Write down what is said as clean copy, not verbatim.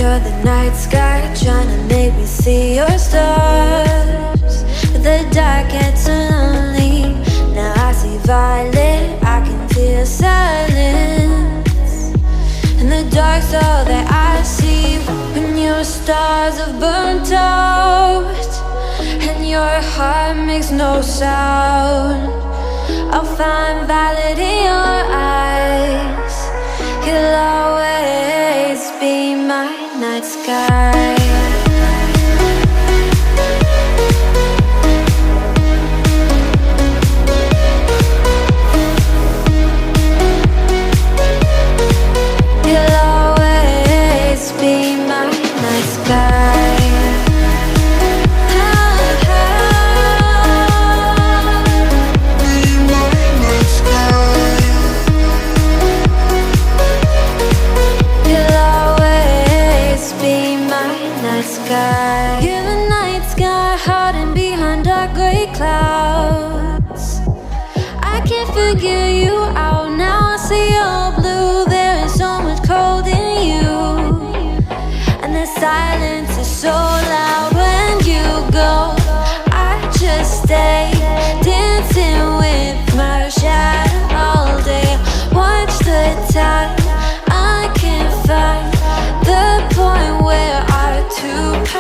You're the night sky, trying to make me see your stars. But the dark gets so lonely. Now I see violet, I can feel silence. In the dark's all that I see. When your stars have burnt out and your heart makes no sound, I'll find violet in your eyes. You'll always be my night sky. You'll always be my night sky. You're the night sky, hiding behind dark gray clouds. I can't figure you